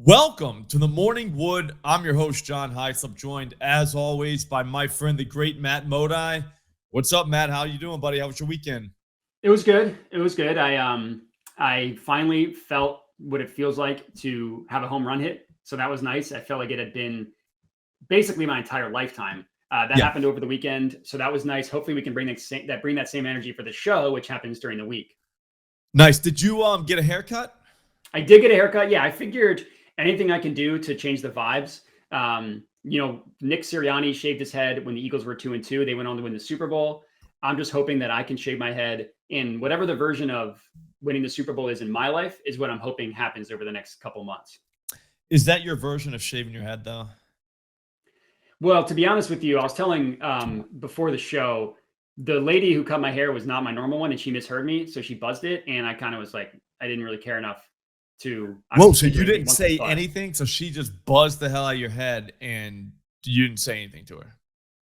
Welcome to the Morning Wood. I'm your host, John Hyslop, joined as always by my friend, the great Matt Modi. What's up, Matt? How you doing, buddy? How was your weekend? It was good. It was good. I finally felt what it feels like to have a home run hit. So that was nice. I felt like it had been basically my entire lifetime. That Yeah, happened over the weekend. So that was nice. Hopefully we can bring that same energy for the show, which happens during the week. nice. Did you get a haircut? I did get a haircut. Yeah, I figured anything I can do to change the vibes. Nick Sirianni shaved his head when the Eagles were 2-2. They went on to win the Super Bowl. I'm just hoping that I can shave my head in whatever the version of winning the Super Bowl is in my life is what I'm hoping happens over the next couple months. Is that your version of shaving your head, though? Well, to be honest with you, I was telling before the show, the lady who cut my hair was not my normal one, and she misheard me, so she buzzed it, and I kind of was like, I didn't really care enough to. Whoa, so you do anything didn't once say it anything? So she just buzzed the hell out of your head and you didn't say anything to her?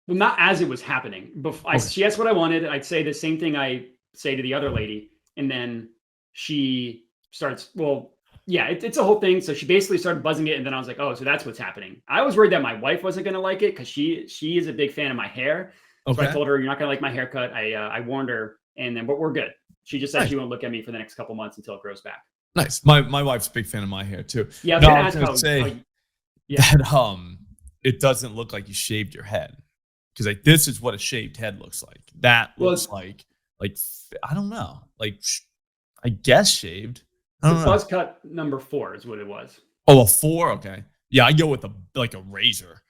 Well, not as it was happening. Okay. She asked what I wanted. I'd say the same thing I say to the other lady, and then she starts. Well, yeah, it's a whole thing. So she basically started buzzing it, and then I was like, oh, so that's what's happening. I was worried that my wife wasn't going to like it because she is a big fan of my hair. So I Okay. told her you're not going to like my haircut. I warned her, and then but we're good. She just said Nice. she won't look at me for the next couple months until it grows back. Nice. My wife's a big fan of my hair, too. Yeah, I was No, going I to was ask going to how say yeah. that it doesn't look like you shaved your head. Because like this is what a shaved head looks like. That Well, looks like I don't know, I guess shaved. I the don't know. buzz cut number 4 is what it was. Oh, a 4. Okay, yeah, I go with a razor.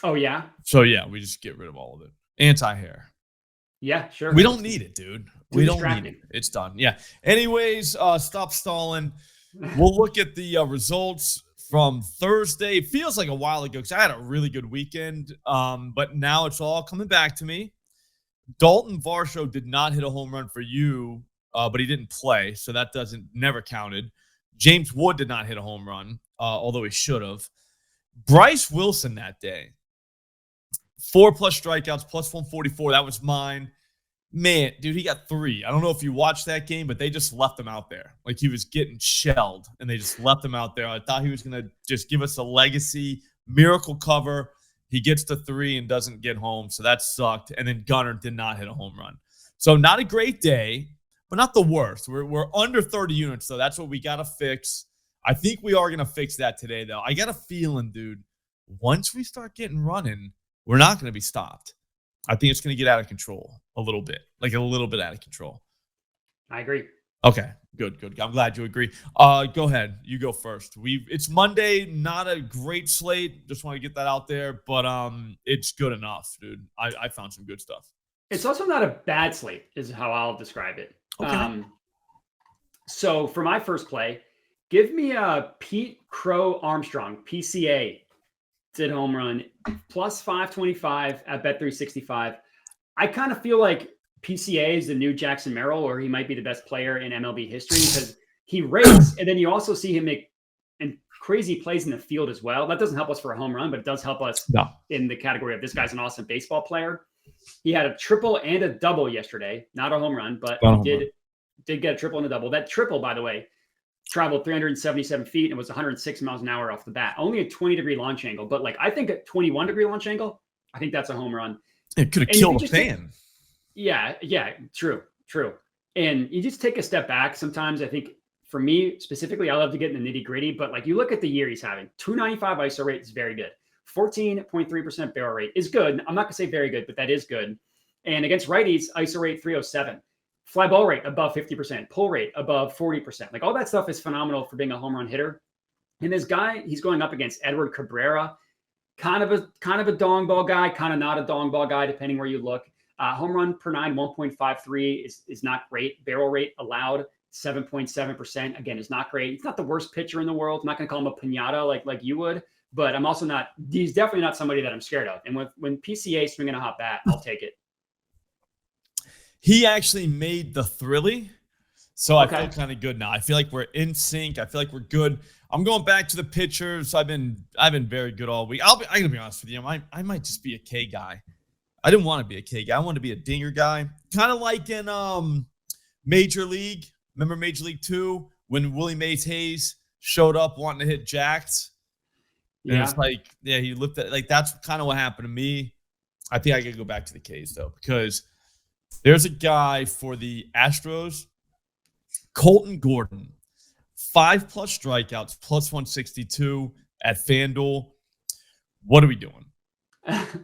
Oh yeah, So yeah, we just get rid of all of it. Anti hair. yeah, We sure. don't need it, dude. Too We don't need it. distracting. It's done. Yeah. Anyways, stop stalling. We'll look at the results from Thursday. It feels like a while ago because I had a really good weekend. But now it's all coming back to me. Dalton Varsho did not hit a home run for you, but he didn't play, so that doesn't never counted. James Wood did not hit a home run, although he should have. Bryce Wilson that day, 4+ strikeouts, plus 144. That was mine. Man, dude, he got 3. I don't know if you watched that game, but they just left him out there. Like he was getting shelled, and they just left him out there. I thought he was going to just give us a legacy miracle cover. He gets to 3 and doesn't get home, so that sucked. And then Gunnar did not hit a home run. So not a great day, but not the worst. We're under 30 units, so that's what we got to fix. I think we are going to fix that today, though. I got a feeling, dude, once we start getting running, we're not going to be stopped. I think it's going to get out of control a little bit out of control. I agree. Okay, good. I'm glad you agree. Go ahead. You go first. It's Monday, not a great slate. Just want to get that out there, but it's good enough, dude. I found some good stuff. It's also not a bad slate, is how I'll describe it. Okay. So for my first play, give me a Pete Crow Armstrong PCA did home run plus 525 at bet 365. I kind of feel like PCA is the new Jackson Merrill, or he might be the best player in MLB history because he rakes, and then you also see him make and crazy plays in the field as well. That doesn't help us for a home run, but it does help us No. in the category of this guy's an awesome baseball player. He had a triple and a double yesterday, not a home run, but he did get a triple and a double. That triple, by the way, traveled 377 feet and was 106 miles an hour off the bat. Only a 20-degree launch angle, but like I think a 21-degree launch angle, I think that's a home run. It could have killed a fan. Yeah, true. And you just take a step back. Sometimes I think for me specifically, I love to get in the nitty gritty, but like you look at the year he's having, 295 ISO rate is very good. 14.3% barrel rate is good. I'm not gonna say very good, but that is good. And against righties, ISO rate 307. Fly ball rate above 50%, pull rate above 40%. Like all that stuff is phenomenal for being a home run hitter. And this guy, he's going up against Edward Cabrera, kind of a dong ball guy, kind of not a dong ball guy, depending where you look. Home run per 9, 1.53 is not great. Barrel rate allowed 7.7%. Again, is not great. He's not the worst pitcher in the world. I'm not going to call him a pinata like you would, but I'm also not. He's definitely not somebody that I'm scared of. And when PCA swinging a hot bat, I'll take it. He actually made the Thrilly, so I Okay. feel kind of good now. I feel like we're in sync. I feel like we're good. I'm going back to the pitchers. I've been very good all week. I'm gonna be honest with you. I might just be a K guy. I didn't want to be a K guy. I wanted to be a dinger guy, kind of like in Major League. Remember Major League 2 when Willie Mays Hayes showed up wanting to hit jacks. And Yeah. it's like, yeah, he looked at like that's kind of what happened to me. I think I could go back to the K's though, because there's a guy for the Astros, Colton Gordon, 5+ strikeouts, plus 162 at FanDuel. What are we doing?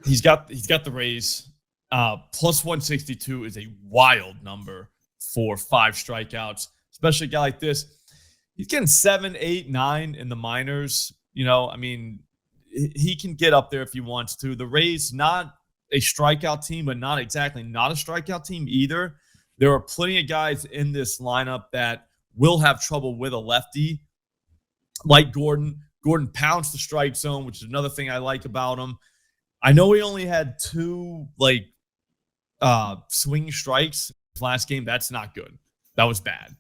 He's got the Rays. Plus 162 is a wild number for 5 strikeouts, especially a guy like this. He's getting 7, 8, 9 in the minors. I mean, he can get up there if he wants to. The Rays, not a strikeout team, but not exactly not a strikeout team either. There are plenty of guys in this lineup that will have trouble with a lefty, like Gordon. Gordon pounds the strike zone, which is another thing I like about him. I know he only had 2 swing strikes last game. That's not good. That was bad.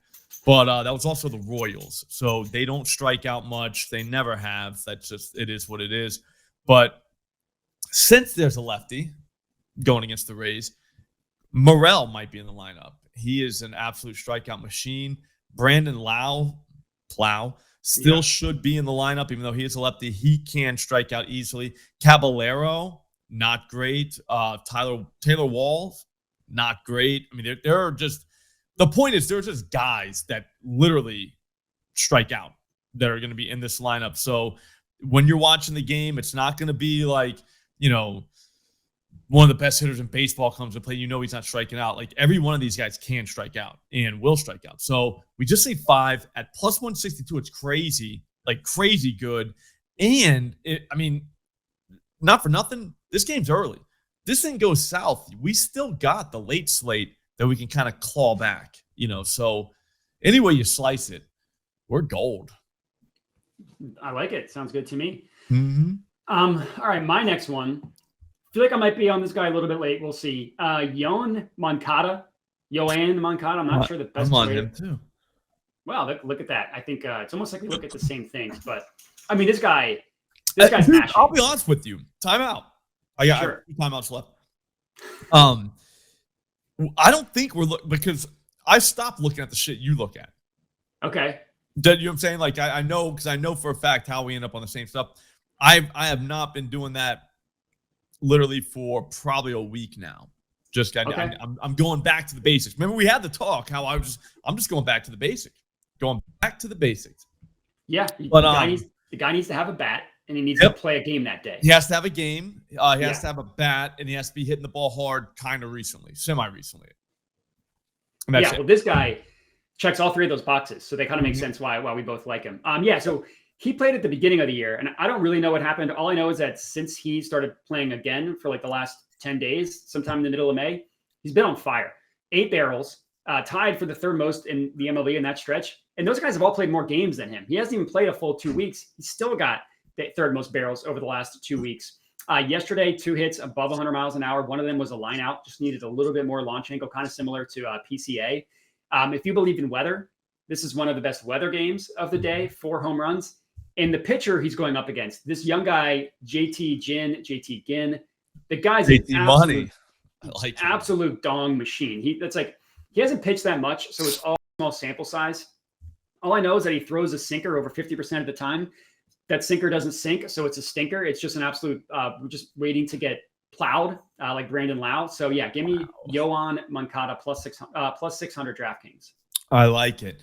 But that was also the Royals. So they don't strike out much. They never have. That's just, it is what it is. But since there's a lefty going against the Rays, Morel might be in the lineup. He is an absolute strikeout machine. Brandon Plow still should be in the lineup, even though he is a lefty. He can strike out easily. Caballero, not great. Taylor Walls, not great. I mean, there are just, the point is there are just guys that literally strike out that are going to be in this lineup. So when you're watching the game, it's not going to be like, one of the best hitters in baseball comes to play. He's not striking out. Like every one of these guys can strike out and will strike out. So we just need 5 at plus 162. It's crazy, like crazy good. And not for nothing, this game's early. This thing goes south. We still got the late slate that we can kind of claw back, So any way you slice it, we're gold. I like it. Sounds good to me. Mm-hmm. All right, my next one. I feel like I might be on this guy a little bit late. We'll see. Yoan Moncada. I'm not sure the best. I'm on him too. Wow, look at that. I think it's almost like we look at the same things. But I mean, this guy's mashing. I'll be honest with you. Timeout. I got 2 timeouts left. I don't think because I stopped looking at the shit you look at. Okay. You know what I'm saying? Like I know, because I know for a fact how we end up on the same stuff. I have not been doing that literally for probably a week now. I'm going back to the basics. Remember we had the talk how I'm just going back to the basics. Going back to the basics. Yeah, but the guy needs to have a bat and he needs to play a game that day. He has to have a game. He has to have a bat, and he has to be hitting the ball hard kind of semi-recently. Well, this guy checks all 3 of those boxes, so they kind of make sense why we both like him. So he played at the beginning of the year, and I don't really know what happened. All I know is that since he started playing again for like the last 10 days, sometime in the middle of May, he's been on fire. 8 barrels, tied for the 3rd most in the MLB in that stretch. And those guys have all played more games than him. He hasn't even played a full 2 weeks. He's still got the 3rd most barrels over the last 2 weeks. Yesterday, 2 hits above 100 miles an hour. One of them was a line out, just needed a little bit more launch angle, kind of similar to PCA. If you believe in weather, this is one of the best weather games of the day, 4 home runs. And the pitcher he's going up against, this young guy, JT Ginn, the guy's an absolute dong machine. He hasn't pitched that much, so it's all small sample size. All I know is that he throws a sinker over 50% of the time. That sinker doesn't sink, so it's a stinker. It's just an absolute, just waiting to get plowed, like Brandon Lau. So yeah, give me Yoan Moncada plus 600 DraftKings. I like it.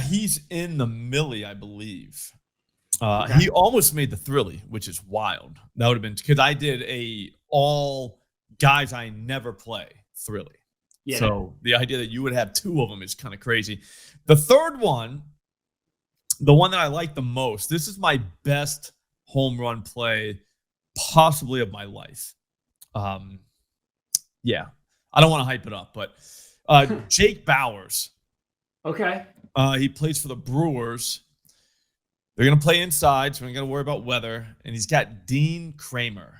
He's in the millie, I believe. He almost made the Thrilly, which is wild. That would have been because I did a all guys I never play Thrilly. Yeah. So the idea that you would have 2 of them is kind of crazy. The 3rd one, the one that I like the most, this is my best home run play possibly of my life. I don't want to hype it up, but Jake Bauers. Okay. He plays for the Brewers. They're going to play inside, so we're going to worry about weather. And he's got Dean Kramer.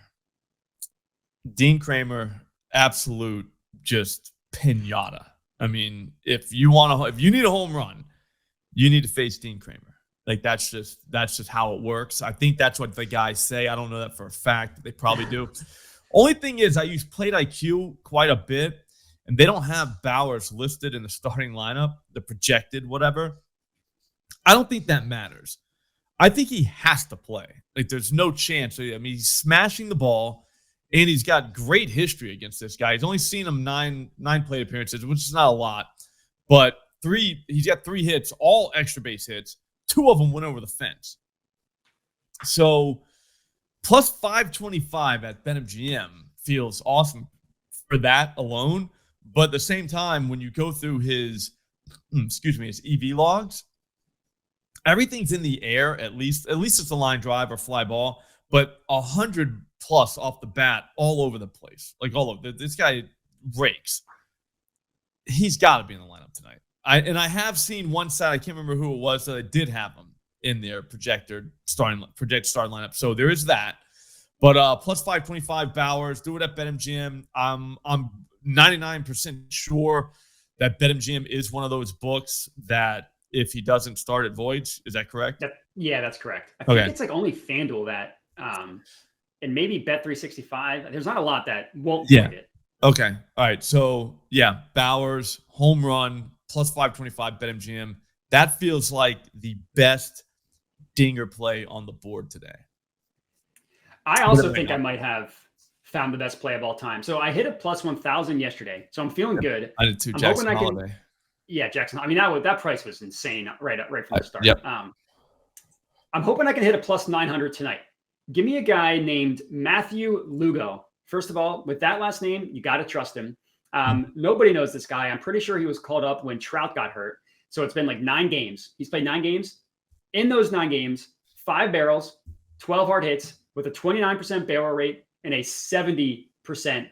Dean Kramer, absolute just pinata. I mean, if you need a home run, you need to face Dean Kramer. Like that's just how it works. I think that's what the guys say. I don't know that for a fact, but they probably do. Only thing is I use Plate IQ quite a bit, and they don't have Bauers listed in the starting lineup, the projected whatever. I don't think that matters. I think he has to play. Like, there's no chance. I mean, he's smashing the ball, and he's got great history against this guy. He's only seen him nine plate appearances, which is not a lot, but he's got 3 hits, all extra base hits. 2 of them went over the fence. So plus 525 at BetMGM feels awesome for that alone. But at the same time, when you go through his EV logs, everything's in the air, at least it's a line drive or fly ball, but 100 plus off the bat all over the place. Like, all over. This guy rakes. He's got to be in the lineup tonight. I have seen one side, I can't remember who it was, that I did have him in their projected starting lineup. So there is that. But plus 525 Bowers, do it at BetMGM. I'm 99% sure that BetMGM is one of those books that if he doesn't start, it voids. Is that correct? Yeah, that's correct. I think it's like only FanDuel that, and maybe Bet365. There's not a lot that won't void it. Okay. All right. So, yeah, Bowers, home run, plus 525 BetMGM. That feels like the best dinger play on the board today. I also think I might have found the best play of all time. So I hit a plus 1,000 yesterday. So I'm feeling good. I did too, Jackson Holiday. Yeah, Jackson. I mean, that price was insane right from the start. Yep. I'm hoping I can hit a plus 900 tonight. Give me a guy named Matthew Lugo. First of all, with that last name, you got to trust him. Nobody knows this guy. I'm pretty sure he was called up when Trout got hurt. So it's been like 9 games. He's played 9 games. In those 9 games, 5 barrels, 12 hard hits with a 29% barrel rate and a 70%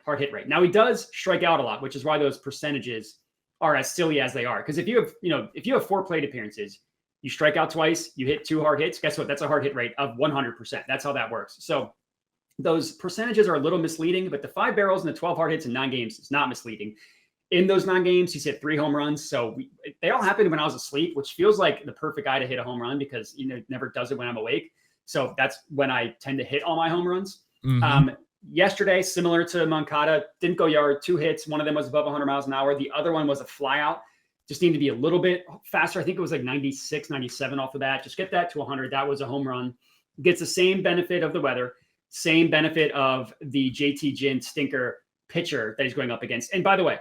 hard hit rate. Now, he does strike out a lot, which is why those percentages are as silly as they are. Because if you have 4 plate appearances, you strike out twice, you hit 2 hard hits. Guess what? That's a hard hit rate of 100%. That's how that works. So those percentages are a little misleading, but the 5 barrels and the 12 hard hits in 9 games is not misleading. In those 9 games, he's hit 3 home runs. So they all happened when I was asleep, which feels like the perfect guy to hit a home run because never does it when I'm awake. So that's when I tend to hit all my home runs. Mm-hmm. Yesterday, similar to Moncada, didn't go yard, 2 hits. One of them was above 100 miles an hour. The other one was a flyout. Just needed to be a little bit faster. I think it was like 96, 97 off the bat. Just get that to 100. That was a home run. Gets the same benefit of the weather, same benefit of the JT Ginn stinker pitcher that he's going up against. And by the way,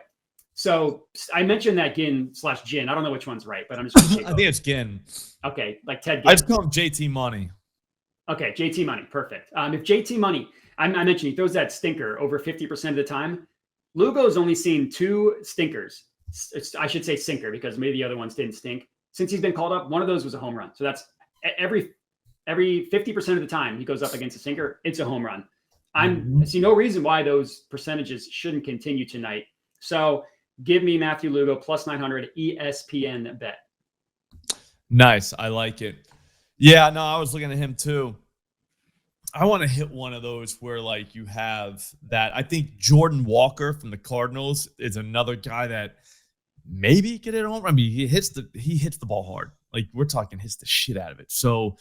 so I mentioned that Ginn/Ginn. I don't know which one's right, but I'm just going to say I think it's Ginn. Okay, like Ted Ginn. I just call him JT Money. Okay, JT Money. Perfect. If JT Money, I mentioned he throws that stinker over 50% of the time. Lugo's only seen 2 stinkers. I should say sinker because maybe the other ones didn't stink. Since he's been called up, one of those was a home run. So that's every 50% of the time he goes up against a sinker, it's a home run. I see no reason why those percentages shouldn't continue tonight. So give me Matthew Lugo plus 900 ESPN bet. Nice. I like it. Yeah, no, I was looking at him too. I want to hit one of those where like you have that. I think Jordan Walker from the Cardinals is another guy that maybe could hit a home run. I mean, he hits the ball hard. Like we're talking hits the shit out of it. So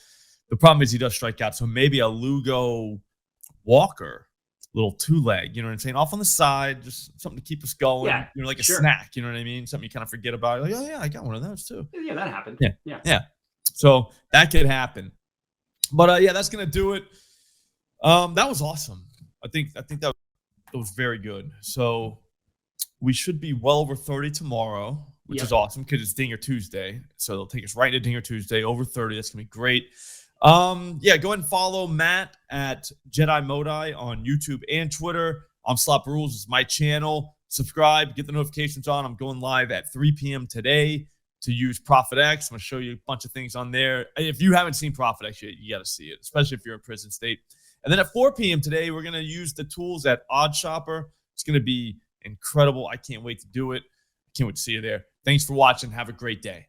the problem is he does strike out. So maybe a Lugo Walker, little 2-leg, you know what I'm saying? Off on the side, just something to keep us going. Yeah, like a snack, you know what I mean? Something you kind of forget about. Like, oh yeah, I got one of those too. Yeah, that happened. Yeah. So that could happen. But yeah, that's gonna do it. That was awesome. I think that was very good. So we should be well over 30 tomorrow, which is awesome because it's Dinger Tuesday. So they'll take us right into Dinger Tuesday, over 30. That's gonna be great. Yeah, go ahead and follow Matt at Jedi Modi on YouTube and Twitter. Slop Rules is my channel. Subscribe, get the notifications on. I'm going live at 3 p.m. today to use Profit X. I'm going to show you a bunch of things on there. If you haven't seen Profit X yet, you got to see it, especially if you're in Prison State. And then at 4 p.m. today, we're going to use the tools at Odd Shopper. It's going to be incredible. I can't wait to do it. I can't wait to see you there. Thanks for watching. Have a great day.